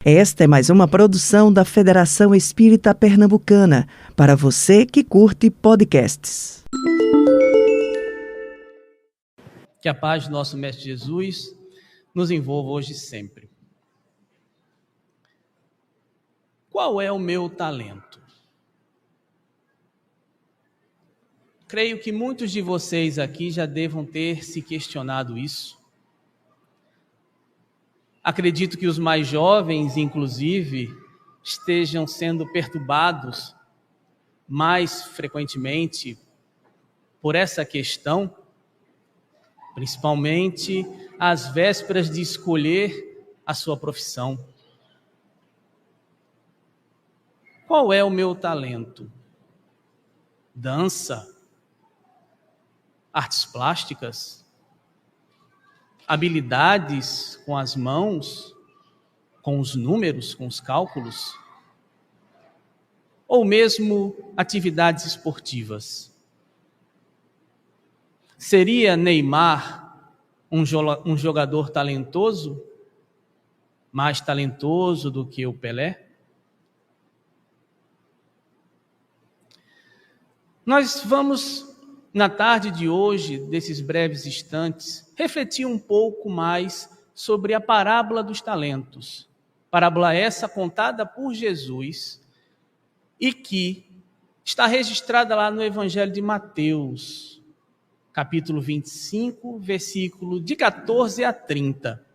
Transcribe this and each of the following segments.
Esta é mais uma produção da Federação Espírita Pernambucana, para você que curte podcasts. Que a paz do nosso Mestre Jesus nos envolva hoje e sempre. Qual é o meu talento? Creio que muitos de vocês aqui já devam ter se questionado isso. Acredito que os mais jovens, inclusive, estejam sendo perturbados mais frequentemente por essa questão, principalmente às vésperas de escolher a sua profissão. Qual é o meu talento? Dança? Artes plásticas? Habilidades com as mãos? Com os números, com os cálculos? Ou mesmo atividades esportivas? Seria Neymar um jogador talentoso? Mais talentoso do que o Pelé? Nós vamos, na tarde de hoje, desses breves instantes, refletir um pouco mais sobre a parábola dos talentos. Parábola essa contada por Jesus e que está registrada lá no Evangelho de Mateus, capítulo 25, versículo de 14 a 30.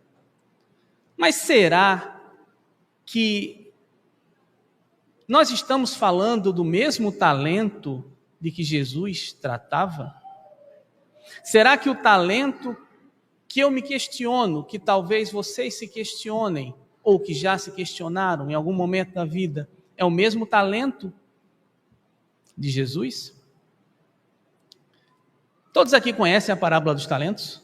Mas será que nós estamos falando do mesmo talento de que Jesus tratava? Será que o talento que eu me questiono, que talvez vocês se questionem, ou que já se questionaram em algum momento da vida, é o mesmo talento de Jesus? Todos aqui conhecem a parábola dos talentos?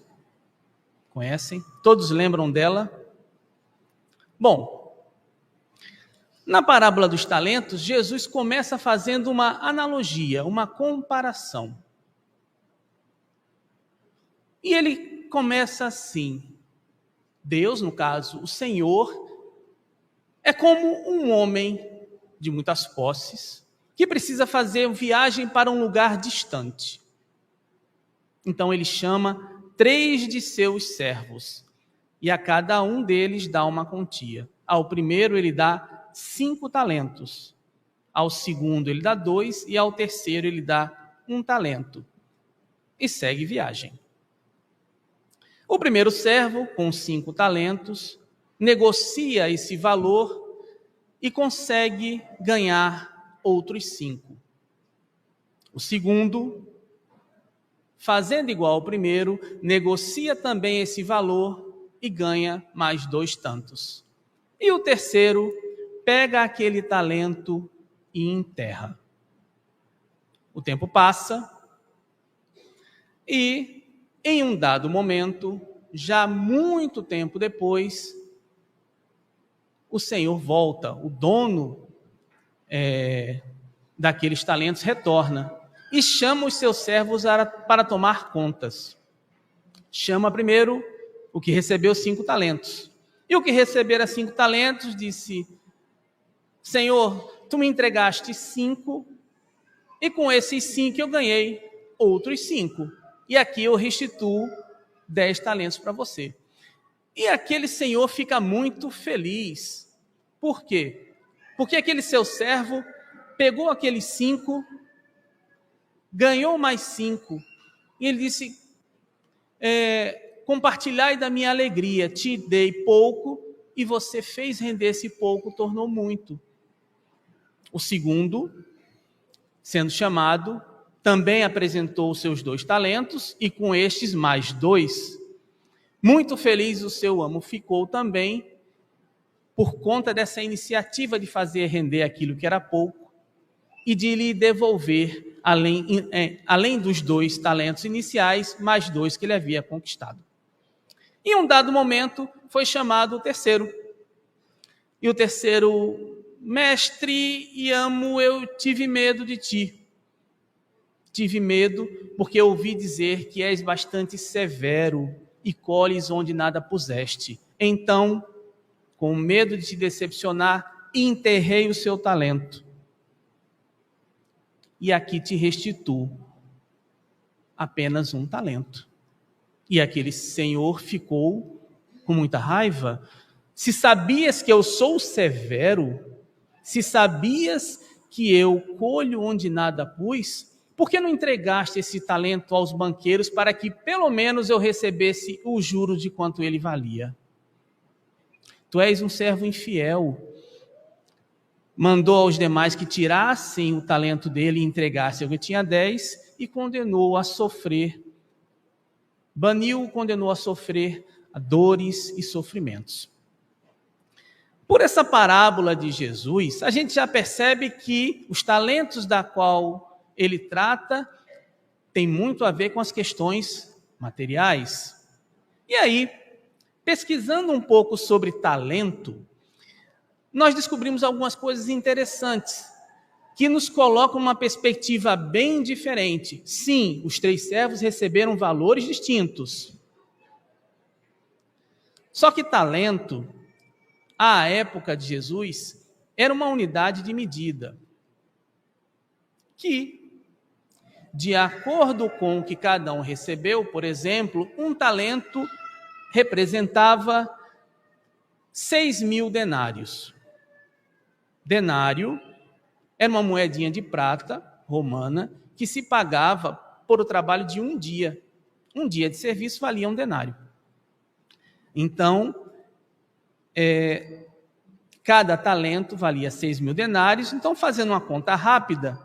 Conhecem? Todos lembram dela? Bom, na parábola dos talentos, Jesus começa fazendo uma analogia, uma comparação. E ele começa assim: Deus, no caso, o Senhor, é como um homem de muitas posses que precisa fazer viagem para um lugar distante. Então ele chama 3 de seus servos e a cada um deles dá uma quantia. Ao primeiro ele dá 5 talentos, ao segundo ele dá 2 e ao terceiro ele dá 1 talento e segue viagem. O primeiro servo, com 5 talentos, negocia esse valor e consegue ganhar outros 5. O segundo, fazendo igual ao primeiro, negocia também esse valor e ganha mais 2 tantos. E o terceiro pega aquele talento e enterra. O tempo passa e, em um dado momento, já muito tempo depois, o Senhor volta, o dono daqueles talentos retorna e chama os seus servos para tomar contas. Chama primeiro o que recebeu 5 talentos. E o que recebera 5 talentos disse: Senhor, tu me entregaste 5 e com esses 5 eu ganhei outros 5. E aqui eu restituo 10 talentos para você. E aquele senhor fica muito feliz. Por quê? Porque aquele seu servo pegou aqueles 5, ganhou mais 5, e ele disse: compartilhai da minha alegria, te dei pouco, e você fez render esse pouco, tornou muito. O segundo, sendo chamado, também apresentou os seus 2 talentos, e com estes mais 2. Muito feliz o seu amo ficou também, por conta dessa iniciativa de fazer render aquilo que era pouco, e de lhe devolver, além dos 2 talentos iniciais, mais 2 que ele havia conquistado. Em um dado momento, foi chamado o terceiro. E o terceiro: mestre e amo, eu tive medo de ti. Tive medo porque ouvi dizer que és bastante severo e colhes onde nada puseste. Então com medo de te decepcionar, enterrei o seu talento. E aqui te restituo apenas um talento. E aquele senhor ficou com muita raiva. Se sabias que eu sou severo, se sabias que eu colho onde nada pus, por que não entregaste esse talento aos banqueiros para que pelo menos eu recebesse o juro de quanto ele valia? Tu és um servo infiel. Mandou aos demais que tirassem o talento dele e entregassem ao que tinha 10 e condenou a sofrer. Baniu, condenou a sofrer dores e sofrimentos. Por essa parábola de Jesus, a gente já percebe que os talentos da qual ele trata tem muito a ver com as questões materiais. E aí, pesquisando um pouco sobre talento, nós descobrimos algumas coisas interessantes que nos colocam uma perspectiva bem diferente. Sim, os 3 servos receberam valores distintos. Só que talento, à época de Jesus, era uma unidade de medida que, de acordo com o que cada um recebeu, por exemplo, um talento representava 6.000 denários. Denário era uma moedinha de prata romana que se pagava por o trabalho de um dia. Um dia de serviço valia um denário. Então, cada talento valia 6.000 denários. Então, fazendo uma conta rápida,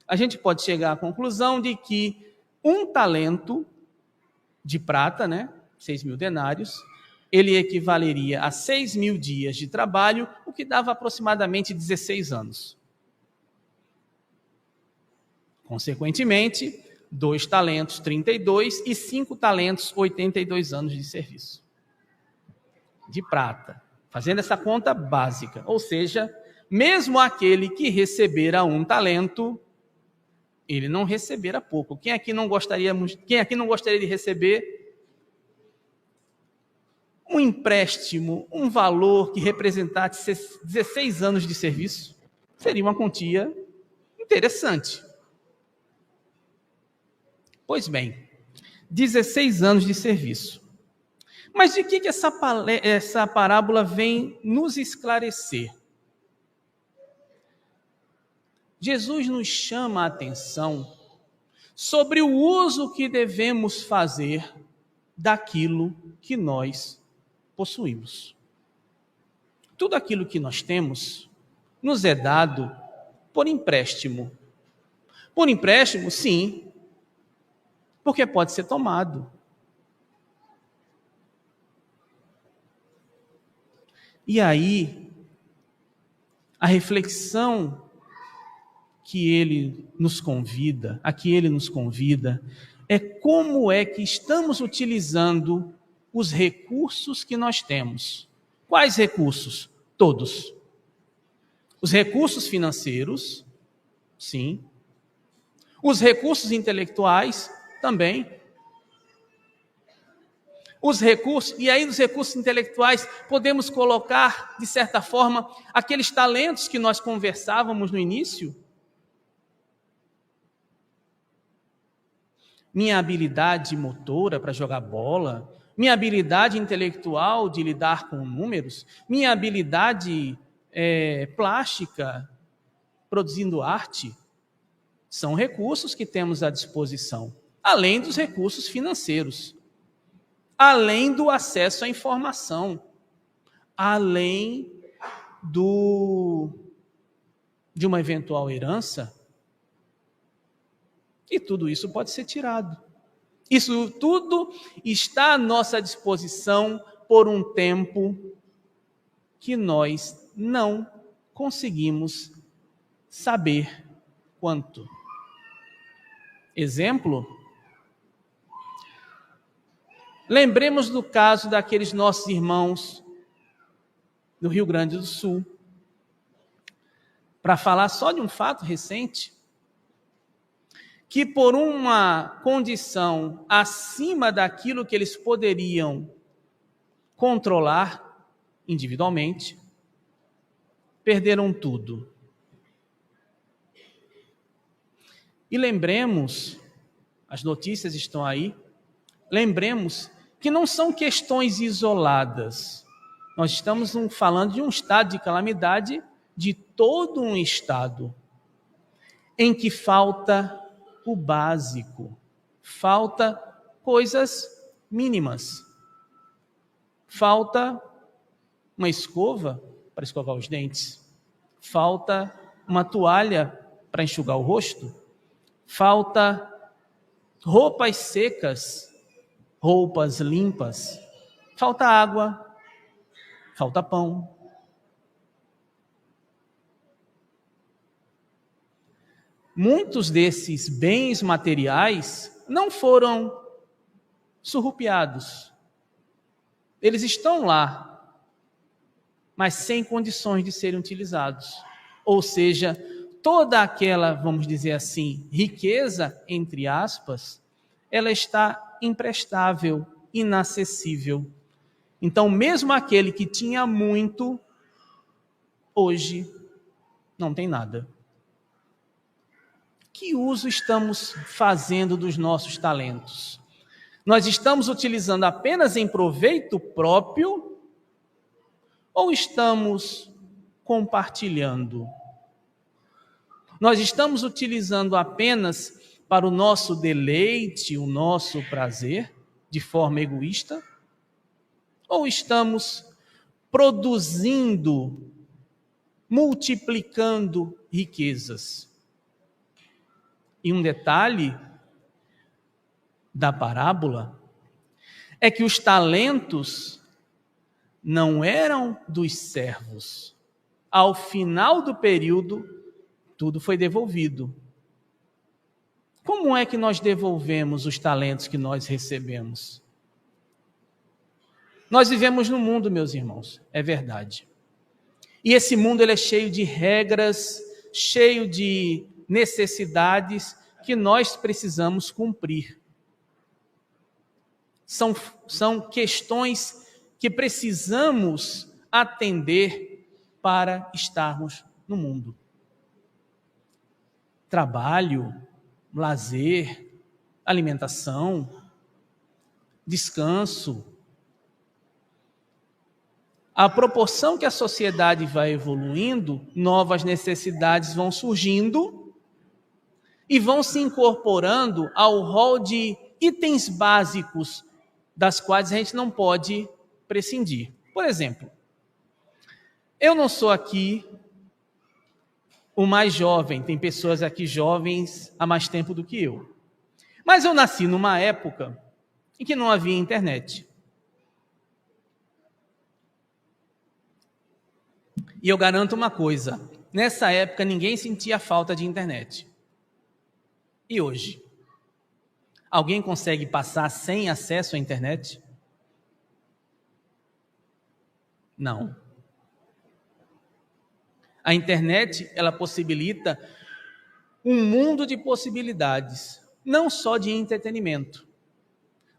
a gente pode chegar à conclusão de que um talento de prata, 6.000 denários, ele equivaleria a 6.000 dias de trabalho, o que dava aproximadamente 16 anos. Consequentemente, 2 talentos, 32, e 5 talentos, 82 anos de serviço. De prata. Fazendo essa conta básica. Ou seja, mesmo aquele que recebera um talento, ele não recebera pouco. Quem aqui não gostaria de receber um empréstimo, um valor que representasse 16 anos de serviço? Seria uma quantia interessante. Pois bem, 16 anos de serviço. Mas de que essa parábola vem nos esclarecer? Jesus nos chama a atenção sobre o uso que devemos fazer daquilo que nós possuímos. Tudo aquilo que nós temos nos é dado por empréstimo. Por empréstimo, sim, porque pode ser tomado. E aí, a reflexão a que ele nos convida, é como é que estamos utilizando os recursos que nós temos. Quais recursos? Todos. Os recursos financeiros, sim. Os recursos intelectuais, também. Os recursos intelectuais, podemos colocar, de certa forma, aqueles talentos que nós conversávamos no início. Minha habilidade motora para jogar bola, minha habilidade intelectual de lidar com números, minha habilidade plástica, produzindo arte, são recursos que temos à disposição, além dos recursos financeiros, além do acesso à informação, além de uma eventual herança. E tudo isso pode ser tirado. Isso tudo está à nossa disposição por um tempo que nós não conseguimos saber quanto. Exemplo? Lembremos do caso daqueles nossos irmãos do Rio Grande do Sul. Para falar só de um fato recente, que por uma condição acima daquilo que eles poderiam controlar, individualmente, perderam tudo. E lembremos, as notícias estão aí, lembremos que não são questões isoladas. Nós estamos falando de um estado de calamidade de todo um estado, em que falta o básico, falta coisas mínimas. Falta uma escova para escovar os dentes, falta uma toalha para enxugar o rosto, falta roupas secas, roupas limpas, falta água, falta pão. Muitos desses bens materiais não foram surrupiados. Eles estão lá, mas sem condições de serem utilizados. Ou seja, toda aquela, vamos dizer assim, riqueza, entre aspas, ela está imprestável, inacessível. Então, mesmo aquele que tinha muito, hoje não tem nada. Que uso estamos fazendo dos nossos talentos? Nós estamos utilizando apenas em proveito próprio ou estamos compartilhando? Nós estamos utilizando apenas para o nosso deleite, o nosso prazer, de forma egoísta? Ou estamos produzindo, multiplicando riquezas? E um detalhe da parábola é que os talentos não eram dos servos. Ao final do período, tudo foi devolvido. Como é que nós devolvemos os talentos que nós recebemos? Nós vivemos no mundo, meus irmãos, é verdade. E esse mundo ele é cheio de regras, cheio de necessidades que nós precisamos cumprir. São questões que precisamos atender para estarmos no mundo. Trabalho, lazer, alimentação, descanso. À proporção que a sociedade vai evoluindo, novas necessidades vão surgindo e vão se incorporando ao rol de itens básicos das quais a gente não pode prescindir. Por exemplo, eu não sou aqui o mais jovem, tem pessoas aqui jovens há mais tempo do que eu. Mas eu nasci numa época em que não havia internet. E eu garanto uma coisa, nessa época ninguém sentia falta de internet. E hoje? Alguém consegue passar sem acesso à internet? Não. A internet, ela possibilita um mundo de possibilidades, não só de entretenimento,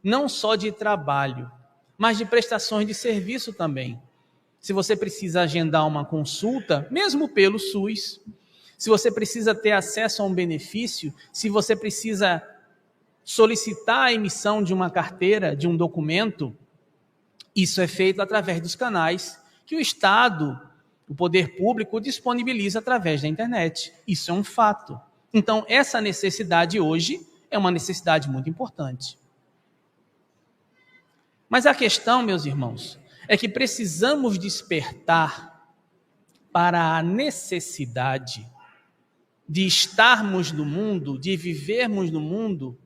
não só de trabalho, mas de prestações de serviço também. Se você precisa agendar uma consulta, mesmo pelo SUS, se você precisa ter acesso a um benefício, se você precisa solicitar a emissão de uma carteira, de um documento, isso é feito através dos canais que o Estado, o poder público, disponibiliza através da internet. Isso é um fato. Então, essa necessidade hoje é uma necessidade muito importante. Mas a questão, meus irmãos, é que precisamos despertar para a necessidade de estarmos no mundo, de vivermos no mundo,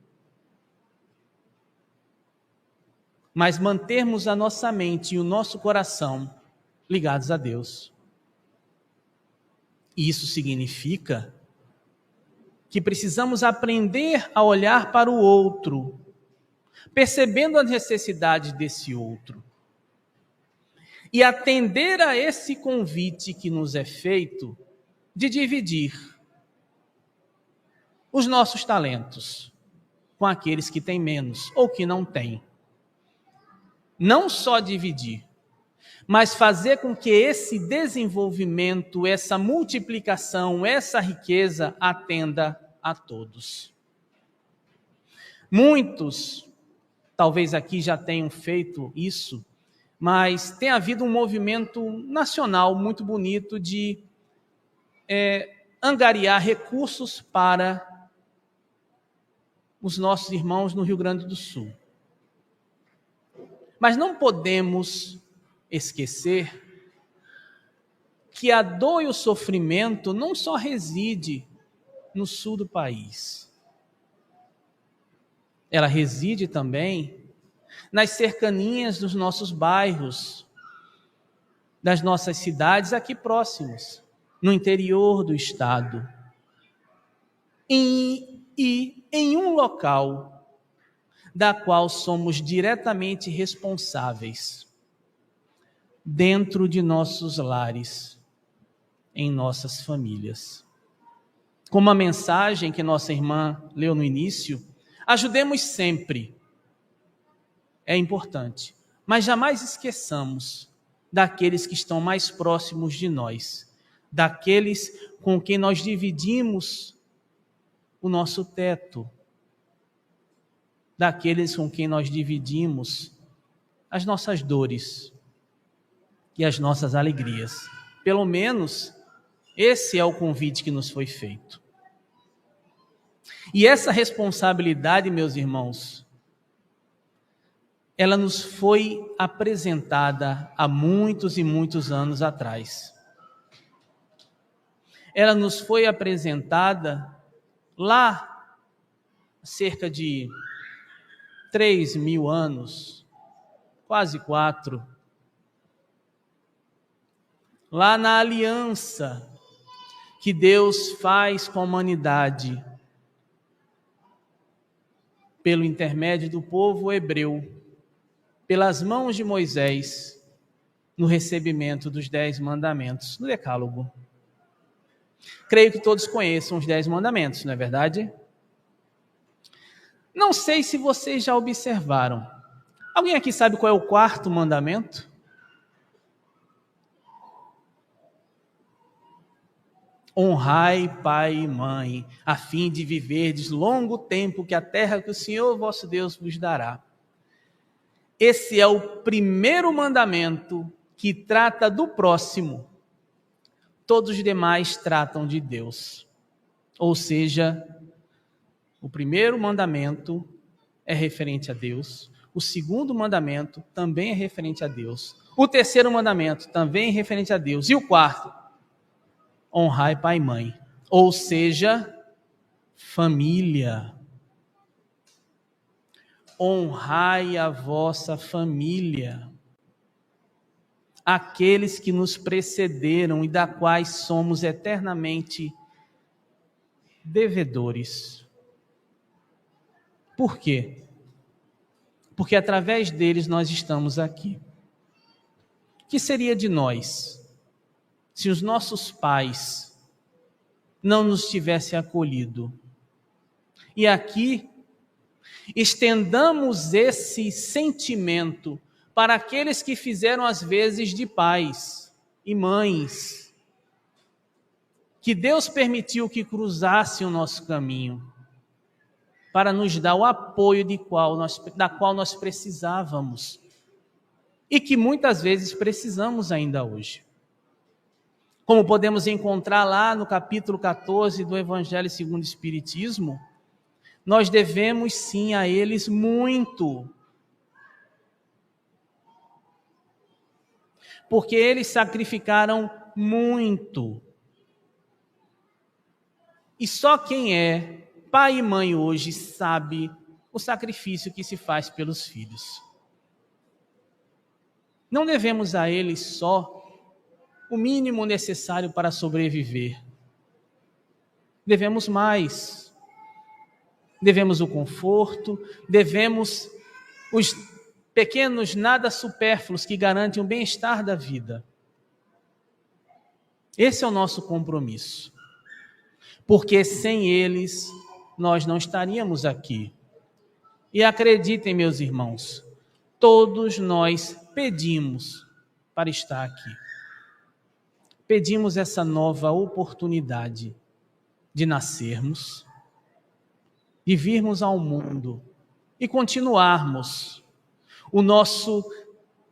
mas mantermos a nossa mente e o nosso coração ligados a Deus. E isso significa que precisamos aprender a olhar para o outro, percebendo a necessidade desse outro, e atender a esse convite que nos é feito de dividir os nossos talentos com aqueles que têm menos ou que não têm. Não só dividir, mas fazer com que esse desenvolvimento, essa multiplicação, essa riqueza atenda a todos. Muitos, talvez aqui já tenham feito isso, mas tem havido um movimento nacional muito bonito de angariar recursos para os nossos irmãos no Rio Grande do Sul. Mas não podemos esquecer que a dor e o sofrimento não só reside no sul do país. Ela reside também nas cercanias dos nossos bairros, das nossas cidades aqui próximos, no interior do estado. E em um local da qual somos diretamente responsáveis, dentro de nossos lares, em nossas famílias. Como a mensagem que nossa irmã leu no início, ajudemos sempre. É importante, mas jamais esqueçamos daqueles que estão mais próximos de nós, daqueles com quem nós dividimos o nosso teto, daqueles com quem nós dividimos as nossas dores e as nossas alegrias. Pelo menos, esse é o convite que nos foi feito. E essa responsabilidade, meus irmãos, ela nos foi apresentada há muitos e muitos anos atrás. Ela nos foi apresentada lá, cerca de 3.000 anos, quase 4, lá na aliança que Deus faz com a humanidade, pelo intermédio do povo hebreu, pelas mãos de Moisés, no recebimento dos 10 mandamentos, no Decálogo. Creio que todos conheçam os 10 mandamentos, não é verdade? Não sei se vocês já observaram. Alguém aqui sabe qual é o 4º mandamento? Honrai pai e mãe, a fim de viverdes longo tempo que a terra que o Senhor vosso Deus vos dará. Esse é o primeiro mandamento que trata do próximo. Todos os demais tratam de Deus. Ou seja, o primeiro mandamento é referente a Deus. O segundo mandamento também é referente a Deus. O terceiro mandamento também é referente a Deus. E o 4º, honrai pai e mãe. Ou seja, família. Honrai a vossa família. Aqueles que nos precederam e da quais somos eternamente devedores. Por quê? Porque através deles nós estamos aqui. O que seria de nós se os nossos pais não nos tivessem acolhido? E aqui, estendamos esse sentimento para aqueles que fizeram as vezes de pais e mães, que Deus permitiu que cruzassem o nosso caminho, para nos dar o apoio da qual nós precisávamos, e que muitas vezes precisamos ainda hoje. Como podemos encontrar lá no capítulo 14 do Evangelho segundo o Espiritismo, nós devemos sim a eles muito, porque eles sacrificaram muito. E só quem é pai e mãe hoje sabe o sacrifício que se faz pelos filhos. Não devemos a eles só o mínimo necessário para sobreviver. Devemos mais. Devemos o conforto, devemos os pequenos nada supérfluos que garantem o bem-estar da vida. Esse é o nosso compromisso. Porque sem eles, nós não estaríamos aqui. E acreditem, meus irmãos, todos nós pedimos para estar aqui. Pedimos essa nova oportunidade de nascermos, de virmos ao mundo e continuarmos o nosso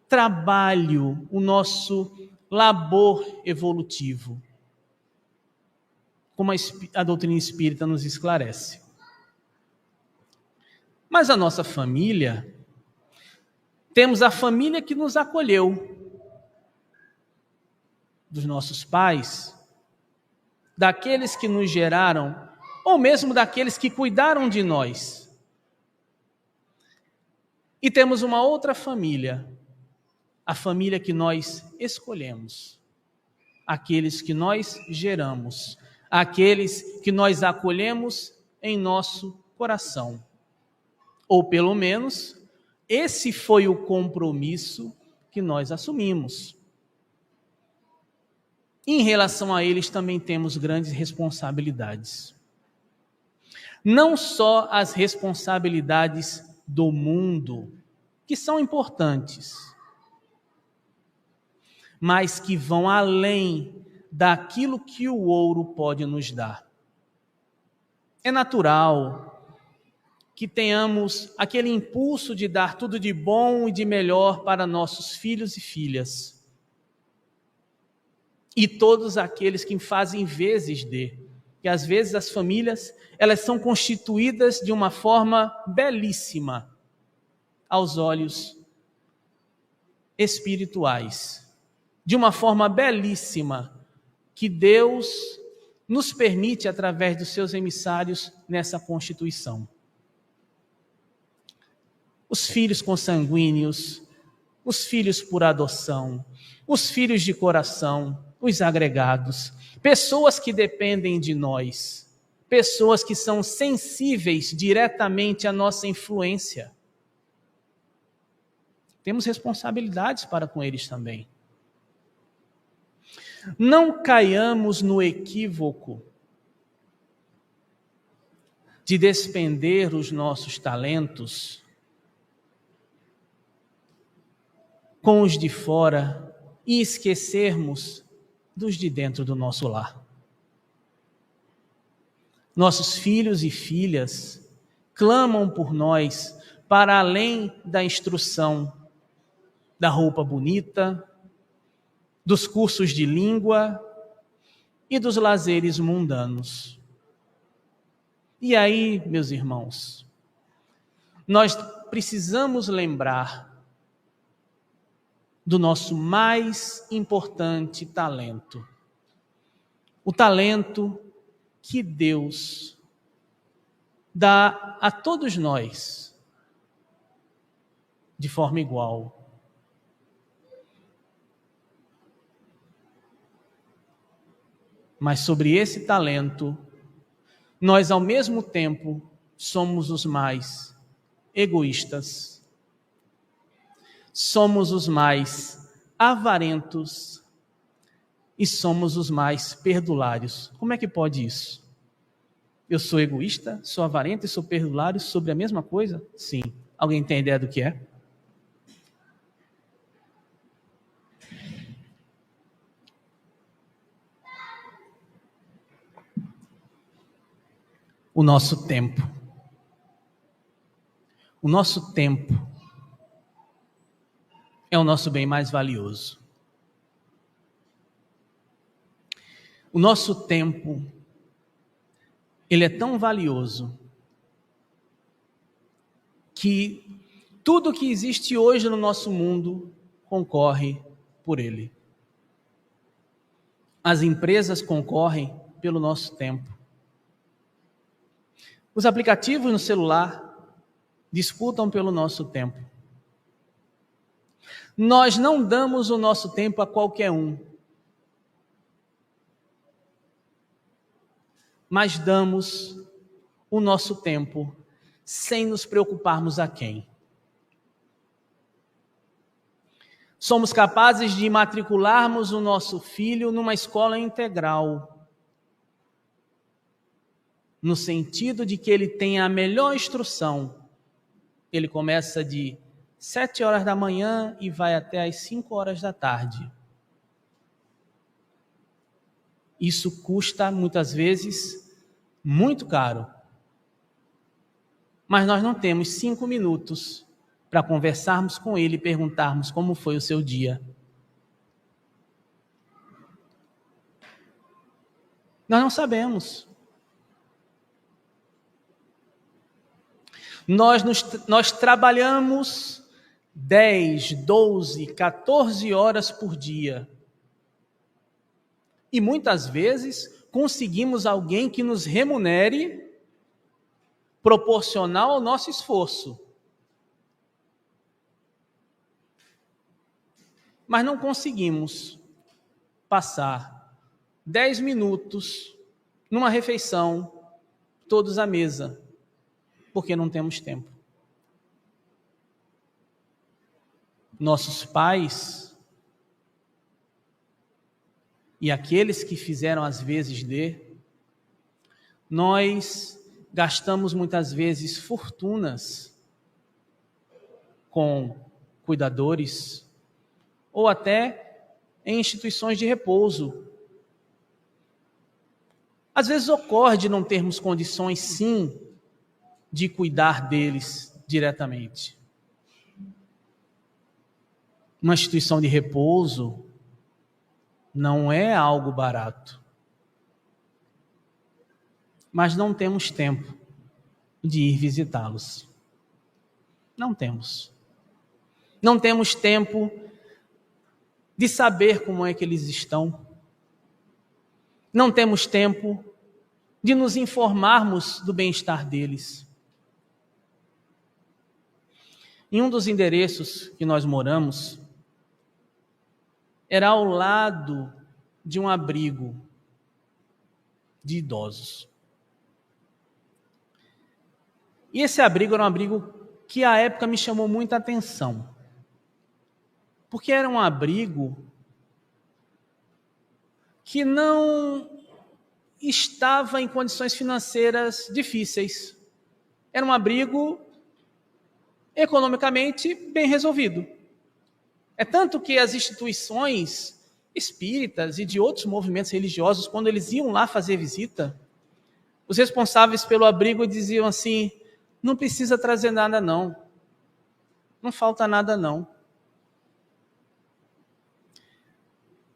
trabalho, o nosso labor evolutivo, como a doutrina espírita nos esclarece. Mas a nossa família, temos a família que nos acolheu, dos nossos pais, daqueles que nos geraram, ou mesmo daqueles que cuidaram de nós. E temos uma outra família, a família que nós escolhemos, aqueles que nós geramos, aqueles que nós acolhemos em nosso coração. Ou pelo menos, esse foi o compromisso que nós assumimos. Em relação a eles também temos grandes responsabilidades. Não só as responsabilidades do mundo, que são importantes, mas que vão além daquilo que o ouro pode nos dar. É natural que tenhamos aquele impulso de dar tudo de bom e de melhor para nossos filhos e filhas. E todos aqueles que fazem vezes de, que às vezes as famílias, elas são constituídas de uma forma belíssima aos olhos espirituais, de uma forma belíssima que Deus nos permite através dos seus emissários nessa constituição. Os filhos consanguíneos, os filhos por adoção, os filhos de coração, os agregados, pessoas que dependem de nós, pessoas que são sensíveis diretamente à nossa influência. Temos responsabilidades para com eles também. Não caiamos no equívoco de despender os nossos talentos com os de fora e esquecermos dos de dentro do nosso lar. Nossos filhos e filhas clamam por nós para além da instrução, da roupa bonita, dos cursos de língua e dos lazeres mundanos. E aí, meus irmãos, nós precisamos lembrar do nosso mais importante talento. O talento que Deus dá a todos nós de forma igual. Mas sobre esse talento, nós ao mesmo tempo somos os mais egoístas, somos os mais avarentos e somos os mais perdulários. Como é que pode isso? Eu sou egoísta, sou avarento e sou perdulário sobre a mesma coisa? Sim. Alguém tem ideia do que é? O nosso tempo. O nosso tempo é o nosso bem mais valioso. O nosso tempo, ele é tão valioso que tudo que existe hoje no nosso mundo concorre por ele. As empresas concorrem pelo nosso tempo. Os aplicativos no celular disputam pelo nosso tempo. Nós não damos o nosso tempo a qualquer um, mas damos o nosso tempo sem nos preocuparmos a quem. Somos capazes de matricularmos o nosso filho numa escola integral, no sentido de que ele tenha a melhor instrução. Ele começa de 7 horas da manhã e vai até às 5 horas da tarde. Isso custa, muitas vezes, muito caro. Mas nós não temos 5 minutos para conversarmos com ele e perguntarmos como foi o seu dia. Nós não sabemos. Nós trabalhamos 10, 12, 14 horas por dia. E muitas vezes conseguimos alguém que nos remunere proporcional ao nosso esforço. Mas não conseguimos passar 10 minutos numa refeição, todos à mesa, porque não temos tempo. Nossos pais e aqueles que fizeram as vezes nós gastamos muitas vezes fortunas com cuidadores ou até em instituições de repouso. Às vezes ocorre de não termos condições, sim, de cuidar deles diretamente. Uma instituição de repouso não é algo barato. Mas não temos tempo de ir visitá-los. Não temos. Não temos tempo de saber como é que eles estão. Não temos tempo de nos informarmos do bem-estar deles. Em um dos endereços que nós moramos, era ao lado de um abrigo de idosos. E esse abrigo era um abrigo que à época me chamou muita atenção. Porque era um abrigo que não estava em condições financeiras difíceis. Era um abrigo economicamente bem resolvido. É tanto que as instituições espíritas e de outros movimentos religiosos, quando eles iam lá fazer visita, os responsáveis pelo abrigo diziam assim: não precisa trazer nada não, não falta nada não.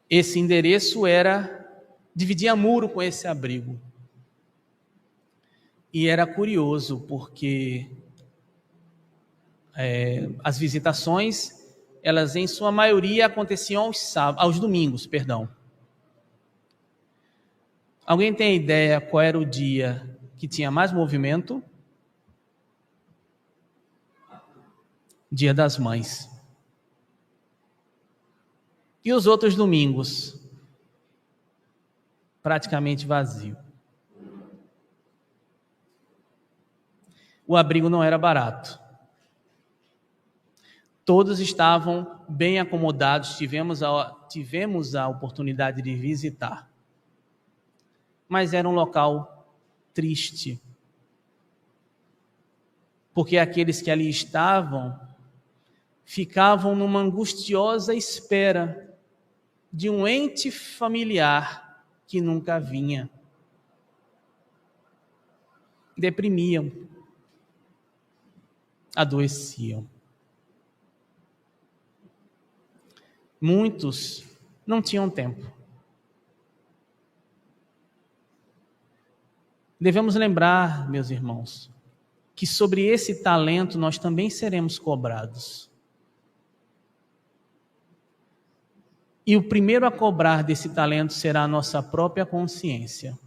Esse endereço dividia muro com esse abrigo. E era curioso, porque as visitações, elas em sua maioria aconteciam aos domingos. Alguém tem ideia qual era o dia que tinha mais movimento? Dia das Mães. E os outros domingos? Praticamente vazio. O abrigo não era barato. Todos estavam bem acomodados, tivemos a oportunidade de visitar. Mas era um local triste. Porque aqueles que ali estavam ficavam numa angustiosa espera de um ente familiar que nunca vinha. Deprimiam, adoeciam. Muitos não tinham tempo. Devemos lembrar, meus irmãos, que sobre esse talento nós também seremos cobrados. E o primeiro a cobrar desse talento será a nossa própria consciência.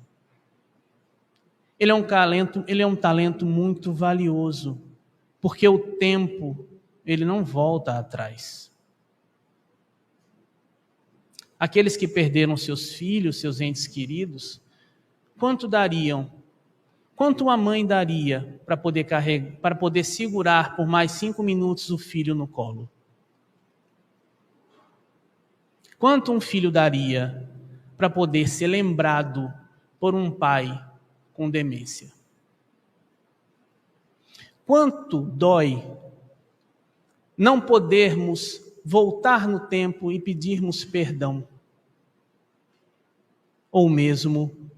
Ele é um talento muito valioso, porque o tempo, ele não volta atrás. Aqueles que perderam seus filhos, seus entes queridos, quanto dariam? Quanto uma mãe daria para poder segurar por mais 5 minutos o filho no colo? Quanto um filho daria para poder ser lembrado por um pai com demência? Quanto dói não podermos voltar no tempo e pedirmos perdão, ou mesmo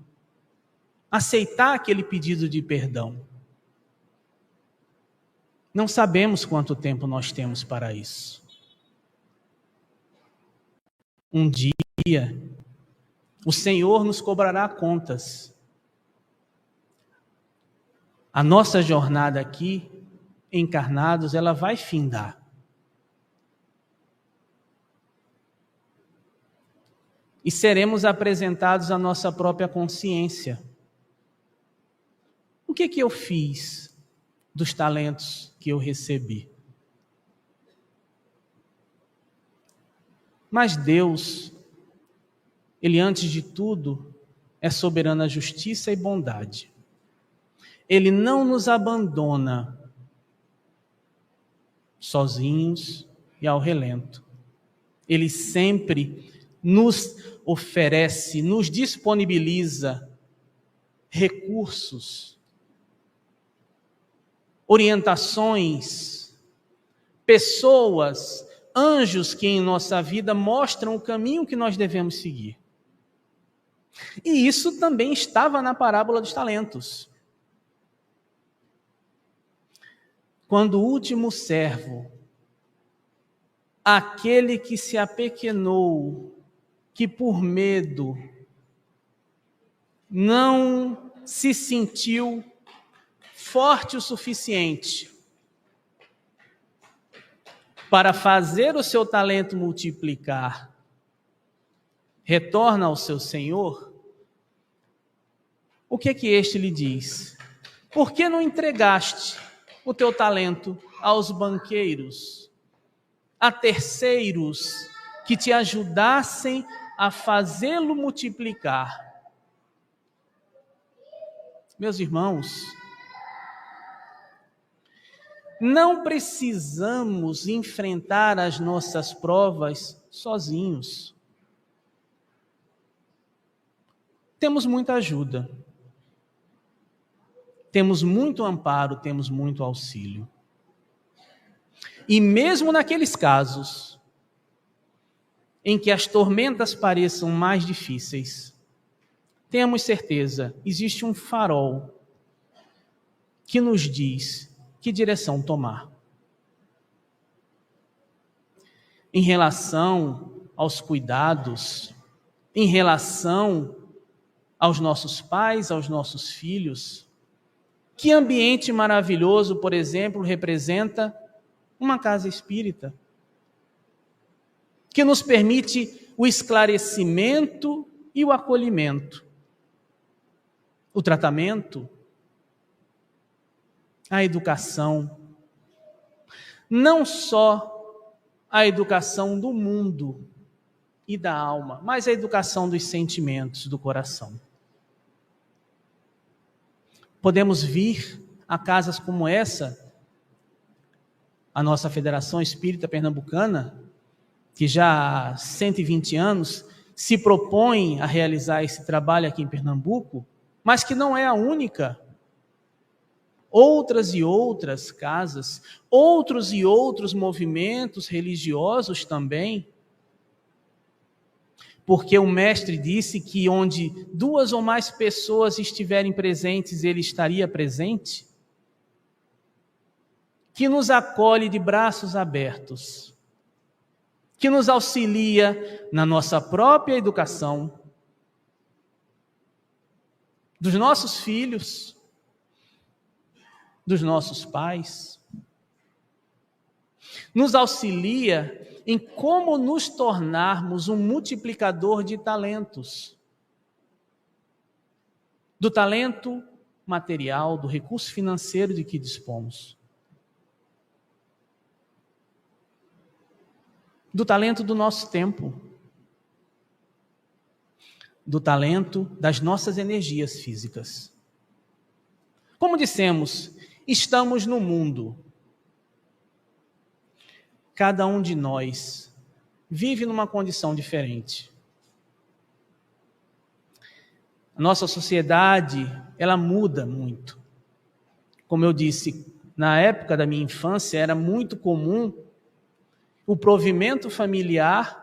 aceitar aquele pedido de perdão. Não sabemos quanto tempo nós temos para isso. Um dia, o Senhor nos cobrará contas. A nossa jornada aqui, encarnados, ela vai findar. E seremos apresentados à nossa própria consciência. O que eu fiz dos talentos que eu recebi? Mas Deus, Ele antes de tudo, é soberana justiça e bondade. Ele não nos abandona sozinhos e ao relento. Ele sempre nos oferece, nos disponibiliza recursos, orientações, pessoas, anjos que em nossa vida mostram o caminho que nós devemos seguir. E isso também estava na parábola dos talentos. Quando o último servo, aquele que se apequenou, que por medo não se sentiu forte o suficiente para fazer o seu talento multiplicar, retorna ao seu Senhor, o que este lhe diz? Por que não entregaste o teu talento aos banqueiros, a terceiros que te ajudassem a fazê-lo multiplicar? Meus irmãos, não precisamos enfrentar as nossas provas sozinhos. Temos muita ajuda, temos muito amparo, temos muito auxílio. E mesmo naqueles casos em que as tormentas pareçam mais difíceis, tenhamos certeza, existe um farol que nos diz que direção tomar. Em relação aos cuidados, em relação aos nossos pais, aos nossos filhos, que ambiente maravilhoso, por exemplo, representa uma casa espírita, que nos permite o esclarecimento e o acolhimento, o tratamento, a educação, não só a educação do mundo e da alma, mas a educação dos sentimentos, do coração. Podemos vir a casas como essa, a nossa Federação Espírita Pernambucana, que já há 120 anos se propõe a realizar esse trabalho aqui em Pernambuco, mas que não é a única. Outras e outras casas, outros e outros movimentos religiosos também, porque o mestre disse que onde 2 ou mais pessoas estiverem presentes, ele estaria presente, que nos acolhe de braços abertos, que nos auxilia na nossa própria educação, dos nossos filhos, dos nossos pais, nos auxilia em como nos tornarmos um multiplicador de talentos, do talento material, do recurso financeiro de que dispomos, do talento do nosso tempo, do talento das nossas energias físicas. Como dissemos, estamos no mundo. Cada um de nós vive numa condição diferente. A nossa sociedade, ela muda muito. Como eu disse, na época da minha infância, era muito comum o provimento familiar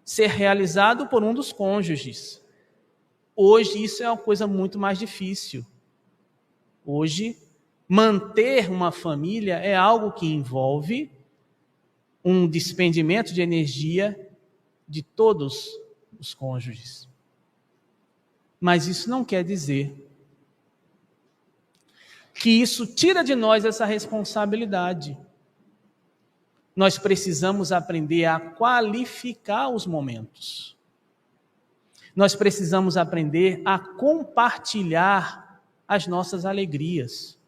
ser realizado por um dos cônjuges. Hoje isso é uma coisa muito mais difícil. Hoje, manter uma família é algo que envolve um despendimento de energia de todos os cônjuges. Mas isso não quer dizer que isso tira de nós essa responsabilidade. Nós precisamos aprender a qualificar os momentos. Nós precisamos aprender a compartilhar as nossas alegrias.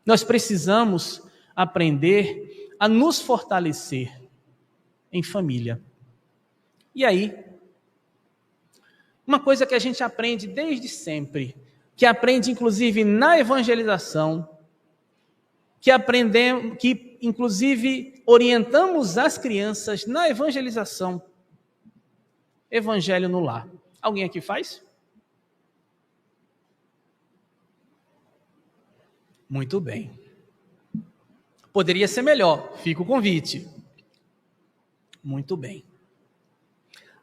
Nós precisamos aprender a nos fortalecer em família. E aí, uma coisa que a gente aprende desde sempre, que aprende inclusive na evangelização, que inclusive orientamos as crianças na evangelização, evangelho no lar. Alguém aqui faz? Muito bem. Poderia ser melhor, fica o convite. Muito bem.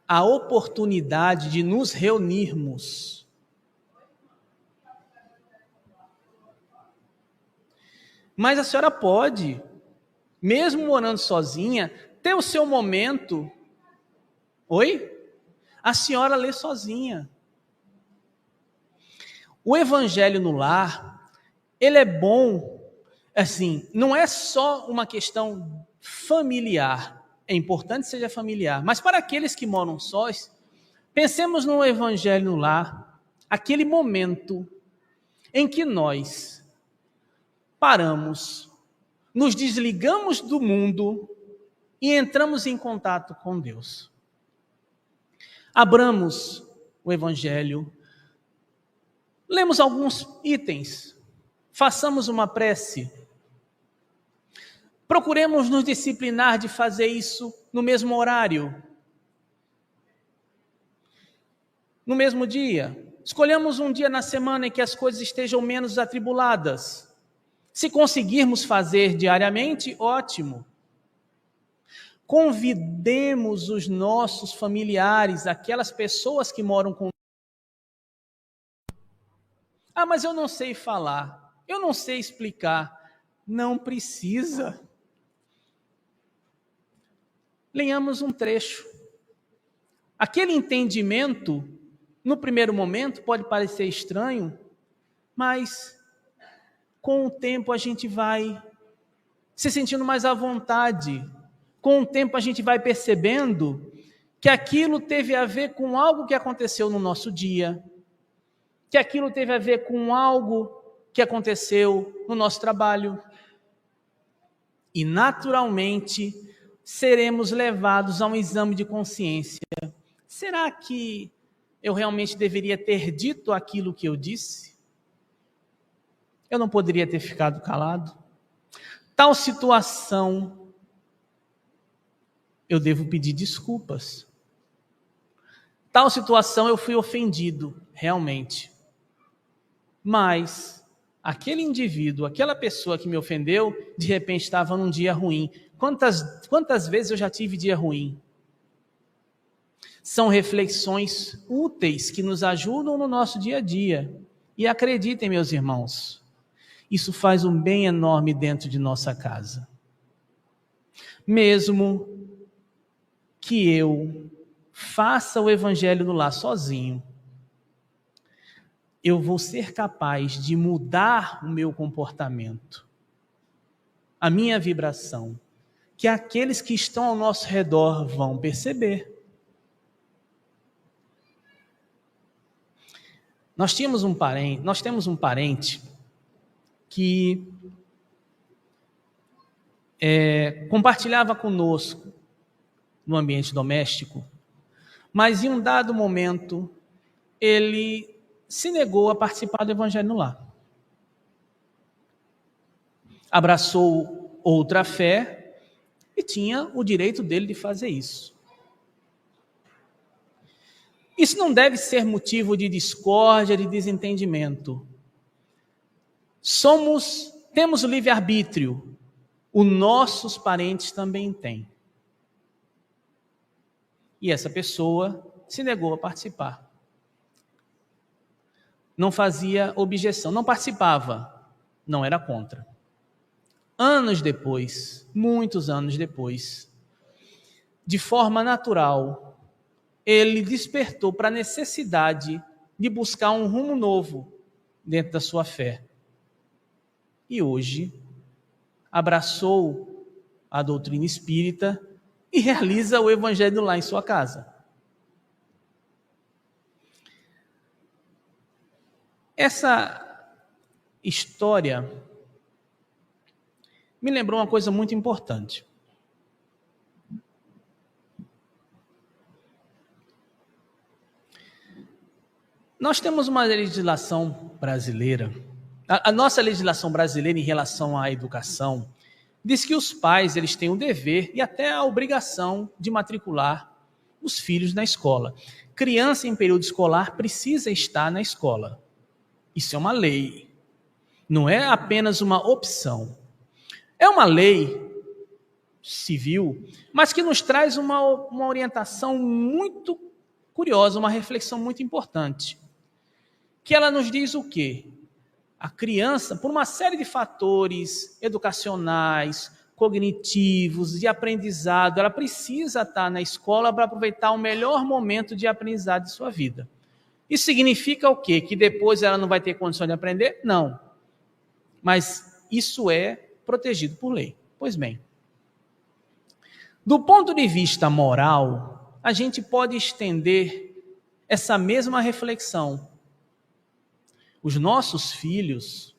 A oportunidade de nos reunirmos. Mas a senhora pode, mesmo morando sozinha, ter o seu momento. Oi? A senhora lê sozinha. O evangelho no lar, ele é bom, assim, não é só uma questão familiar. É importante que seja familiar, mas para aqueles que moram sós, pensemos no evangelho no lar, aquele momento em que nós paramos, nos desligamos do mundo e entramos em contato com Deus. Abramos o evangelho, lemos alguns itens, façamos uma prece. Procuremos nos disciplinar de fazer isso no mesmo horário, no mesmo dia. Escolhamos um dia na semana em que as coisas estejam menos atribuladas. Se conseguirmos fazer diariamente, ótimo. Convidemos os nossos familiares, aquelas pessoas que moram com... Ah, mas eu não sei falar, eu não sei explicar. Não precisa. Leiamos um trecho. Aquele entendimento, no primeiro momento, pode parecer estranho, mas com o tempo a gente vai se sentindo mais à vontade. Com o tempo a gente vai percebendo que aquilo teve a ver com algo que aconteceu no nosso dia, que aquilo teve a ver com algo que aconteceu no nosso trabalho. E naturalmente seremos levados a um exame de consciência. Será que eu realmente deveria ter dito aquilo que eu disse? Eu não poderia ter ficado calado? Tal situação, eu devo pedir desculpas. Tal situação, eu fui ofendido, realmente. Mas aquele indivíduo, aquela pessoa que me ofendeu, de repente estava num dia ruim. Quantas vezes eu já tive dia ruim? São reflexões úteis que nos ajudam no nosso dia a dia. E acreditem, meus irmãos, isso faz um bem enorme dentro de nossa casa. Mesmo que eu faça o evangelho no lar sozinho, eu vou ser capaz de mudar o meu comportamento, a minha vibração, que aqueles que estão ao nosso redor vão perceber. Nós temos um parente que compartilhava conosco no ambiente doméstico, mas em um dado momento ele se negou a participar do evangelho no lar. Abraçou outra fé e tinha o direito dele de fazer isso. Isso não deve ser motivo de discórdia, de desentendimento. Temos o livre-arbítrio. os nossos parentes também têm. E essa pessoa se negou a participar. Não fazia objeção, não participava, não era contra. Anos depois, muitos anos depois, de forma natural, ele despertou para a necessidade de buscar um rumo novo dentro da sua fé. E hoje, abraçou a doutrina espírita e realiza o evangelho lá em sua casa. Essa história me lembrou uma coisa muito importante. Nós temos uma legislação brasileira. A nossa legislação brasileira em relação à educação diz que os pais eles têm o dever e até a obrigação de matricular os filhos na escola. Criança em período escolar precisa estar na escola. Isso é uma lei. Não é apenas uma opção. É uma lei civil, mas que nos traz uma orientação muito curiosa, uma reflexão muito importante. Que ela nos diz o quê? A criança, por uma série de fatores educacionais, cognitivos, de aprendizado, ela precisa estar na escola para aproveitar o melhor momento de aprendizado de sua vida. Isso significa o quê? Que depois ela não vai ter condição de aprender? Não. Mas isso é protegido por lei. Pois bem, do ponto de vista moral, a gente pode estender essa mesma reflexão. Os nossos filhos,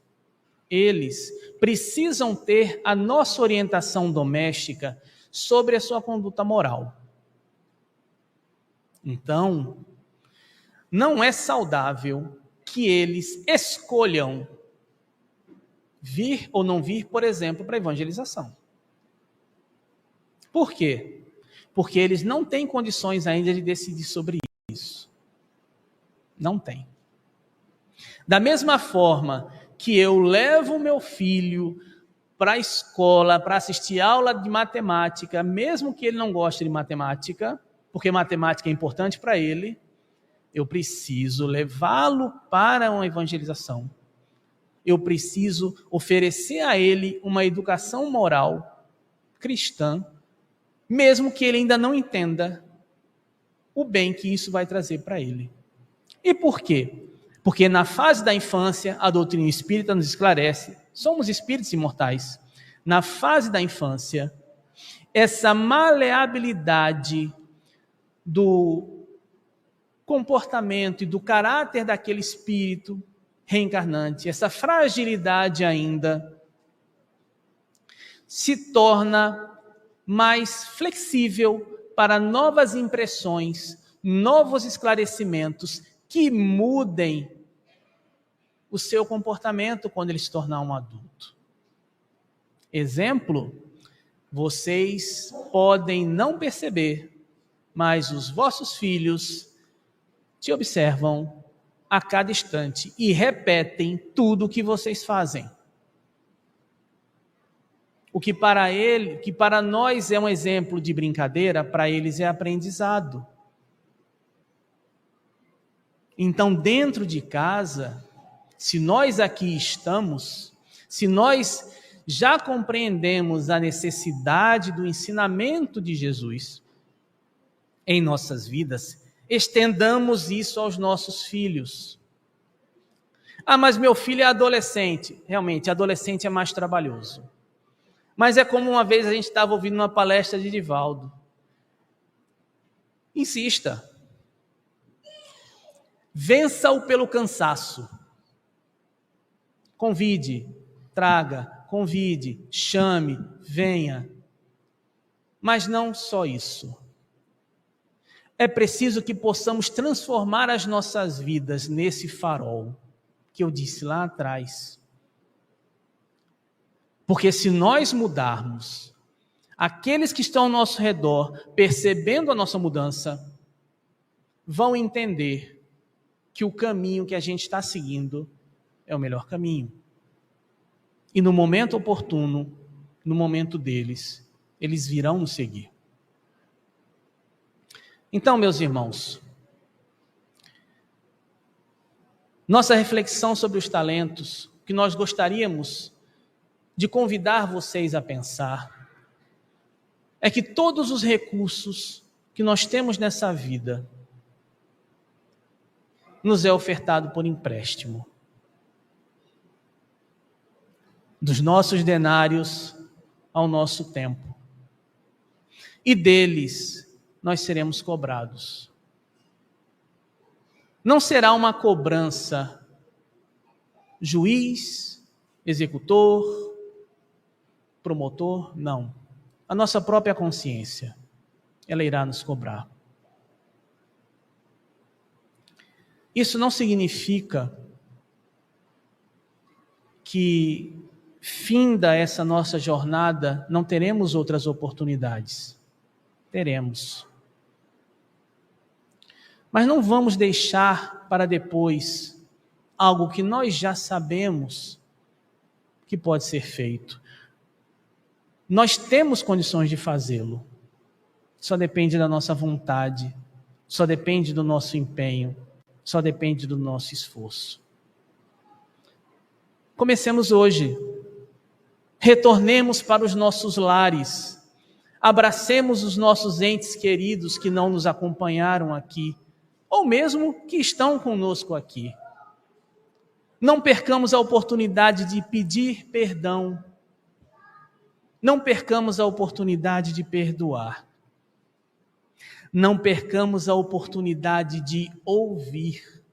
eles precisam ter a nossa orientação doméstica sobre a sua conduta moral. Então, não é saudável que eles escolham vir ou não vir, por exemplo, para a evangelização. Por quê? Porque eles não têm condições ainda de decidir sobre isso. Não tem. Da mesma forma que eu levo meu filho para a escola, para assistir aula de matemática, mesmo que ele não goste de matemática, porque matemática é importante para ele, eu preciso levá-lo para uma evangelização. Eu preciso oferecer a ele uma educação moral cristã, mesmo que ele ainda não entenda o bem que isso vai trazer para ele. E por quê? Porque na fase da infância, a doutrina espírita nos esclarece, somos espíritos imortais. Na fase da infância, essa maleabilidade do comportamento e do caráter daquele espírito reencarnante, essa fragilidade ainda, se torna mais flexível para novas impressões, novos esclarecimentos que mudem o seu comportamento quando ele se tornar um adulto. Exemplo, vocês podem não perceber, mas os vossos filhos te observam a cada instante e repetem tudo o que vocês fazem. O que para nós é um exemplo de brincadeira, para eles é aprendizado. Então, dentro de casa, se nós aqui estamos, se nós já compreendemos a necessidade do ensinamento de Jesus em nossas vidas, estendamos isso aos nossos filhos. Ah, mas meu filho é adolescente. Realmente, adolescente é mais trabalhoso. Mas é como uma vez a gente estava ouvindo uma palestra de Divaldo. Insista. Vença-o pelo cansaço. Convide, traga, convide, chame, venha. Mas não só isso. É preciso que possamos transformar as nossas vidas nesse farol que eu disse lá atrás. Porque se nós mudarmos, aqueles que estão ao nosso redor, percebendo a nossa mudança, vão entender que o caminho que a gente está seguindo é o melhor caminho. E no momento oportuno, no momento deles, eles virão nos seguir. Então, meus irmãos, nossa reflexão sobre os talentos, que nós gostaríamos de convidar vocês a pensar, é que todos os recursos que nós temos nessa vida nos é ofertado por empréstimo. Dos nossos denários ao nosso tempo. E deles nós seremos cobrados. Não será uma cobrança juiz, executor, promotor, não. A nossa própria consciência, ela irá nos cobrar. Isso não significa que, finda essa nossa jornada, não teremos outras oportunidades. Teremos. Mas não vamos deixar para depois algo que nós já sabemos que pode ser feito. Nós temos condições de fazê-lo. Só depende da nossa vontade, só depende do nosso empenho, só depende do nosso esforço. Comecemos hoje. Retornemos para os nossos lares. Abracemos os nossos entes queridos que não nos acompanharam aqui, ou mesmo que estão conosco aqui. Não percamos a oportunidade de pedir perdão. Não percamos a oportunidade de perdoar. Não percamos a oportunidade de ouvir.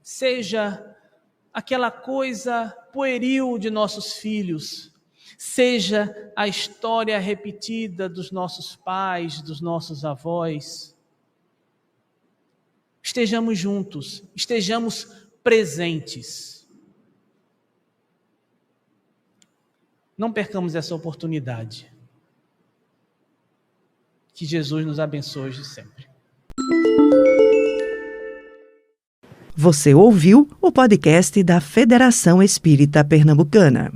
Seja aquela coisa pueril de nossos filhos, seja a história repetida dos nossos pais, dos nossos avós. Estejamos juntos, estejamos presentes. Não percamos essa oportunidade. Que Jesus nos abençoe hoje e sempre. Você ouviu o podcast da Federação Espírita Pernambucana.